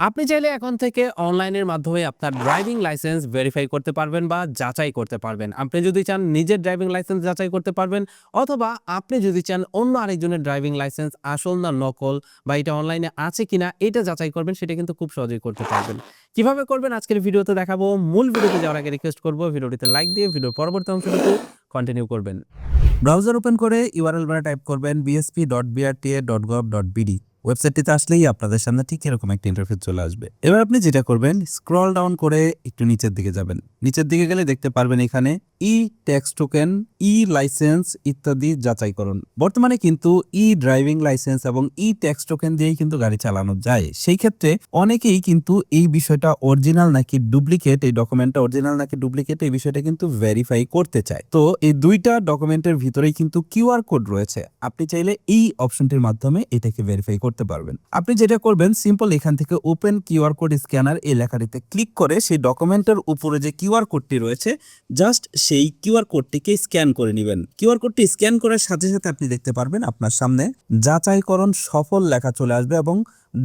আপনি চাইলে এখন থেকে অনলাইনের মাধ্যমে আপনার ড্রাইভিং লাইসেন্স ভেরিফাই করতে পারবেন বা যাচাই করতে পারবেন। আপনি যদি চান নিজের ড্রাইভিং লাইসেন্স যাচাই করতে পারবেন, অথবা আপনি যদি চান অন্য আরেকজনের ড্রাইভিং লাইসেন্স আসল না নকল বা এটা অনলাইনে আছে কিনা এটা যাচাই করবেন, সেটা কিন্তু খুব সহজেই করতে পারবেন। কিভাবে করবেন আজকের ভিডিওতে দেখাবো। মূল ভিডিওতে যাওয়ার আগে রিকোয়েস্ট করব ভিডিওটিতে লাইক দিয়ে ভিডিওর পরবর্তী অংশটুকু কন্টিনিউ করবেন। ব্রাউজার ওপেন করে ইউআরএল বারে টাইপ করবেন bsp.brta.gov.bd। ওয়েবসাইটটিতে আসলেই আপনাদের সামনে ঠিক এরকম একটা ইন্টারফেস চলে আসবে। এবার আপনি যেটা করবেন, স্ক্রল ডাউন করে একটু নিচের দিকে যাবেন। নিচের দিকে গেলে দেখতে পারবেন এখানে ই ট্যাক্স টোকেন, ই লাইসেন্স ইত্যাদি যাচাই করুন। বর্তমানে কিন্তু ই ড্রাইভিং লাইসেন্স এবং ই ট্যাক্স টোকেন দিয়েই কিন্তু গাড়ি চালানো যায়। সেই ক্ষেত্রে অনেকেই কিন্তু এই বিষয়টা অরিজিনাল নাকি ডুপ্লিকেট, এই ডকুমেন্টটা অরিজিনাল নাকি ডুপ্লিকেট এই বিষয়টা কিন্তু ভেরিফাই করতে চায়। তো এই দুইটা ডকুমেন্টের ভিতরেই কিন্তু কিউআর কোড রয়েছে। আপনি চাইলে এই অপশনটির মাধ্যমে এটাকে ভেরিফাই করতে পারবেন। আপনি যেটা করবেন, সিম্পল এখান থেকে ওপেন কিউআর কোড স্ক্যানার এই লেখাটিতে ক্লিক করে সেই ডকুমেন্টের উপরে যে কিউআর কোডটি রয়েছে জাস্ট সেই কিউআর কোডটিকে স্ক্যান করে নেবেন। কিউআর কোডটি স্ক্যান করার সাথে সাথে আপনি দেখতে পারবেন আপনার সামনে যাচাইকরণ সফল লেখা চলে আসবে এবং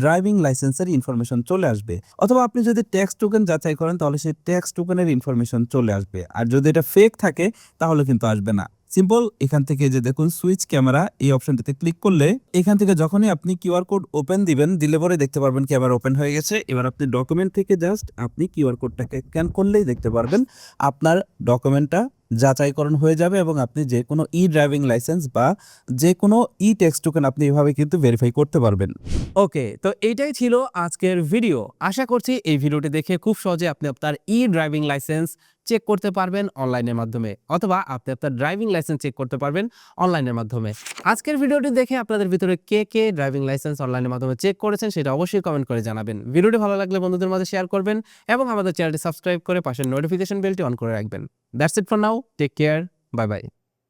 ড্রাইভিং লাইসেন্সের ইনফরমেশন চলে আসবে। অথবা আপনি যদি ট্যাক্স টোকেন যাচাই করেন তাহলে সেই ট্যাক্স টোকেনের ইনফরমেশন চলে আসবে। আর যদি এটা ফেক থাকে তাহলে কিন্তু আসবে না। সিম্পল এখান থেকে যে দেখুন সুইচ ক্যামেরা এই অপশনটিতে ক্লিক করলে এখান থেকে যখনই আপনি কিউআর কোড ওপেন দিবেন, দিলে পরে দেখতে পারবেন ক্যামেরা ওপেন হয়ে গেছে। এবার আপনি ডকুমেন্ট থেকে জাস্ট আপনি কিউআর কোডটাকে স্ক্যান করলেই দেখতে পারবেন আপনার ডকুমেন্টটা যাচাইকরণ হয়ে যাবে এবং আপনি যে কোনো ই ড্রাইভিং লাইসেন্স বা যে কোনো ই ট্যাক্স টোকেন আপনি এভাবে কিন্তু ভেরিফাই করতে পারবেন। ওকে, তো এইটাই ছিল আজকের ভিডিও। আশা করছি এই ভিডিওটি দেখে খুব সহজে আপনি আপনার ই ড্রাইভিং লাইসেন্স চেক করতে পারবেন অনলাইনের মাধ্যমে, অথবা আপনি আপনার ড্রাইভিং লাইসেন্স চেক করতে পারবেন অনলাইনের মাধ্যমে। আজকের ভিডিওটি দেখে আপনাদের ভিতরে কে কে ড্রাইভিং লাইসেন্স অনলাইনের মাধ্যমে চেক করেছেন সেটা অবশ্যই কমেন্ট করে জানাবেন। ভিডিওটি ভালো লাগলে বন্ধুদের মাঝে শেয়ার করবেন এবং আমাদের চ্যানেলটি সাবস্ক্রাইব করে পাশের নোটিফিকেশন বেলটি অন করে রাখবেন। That's it for now, take care, bye by.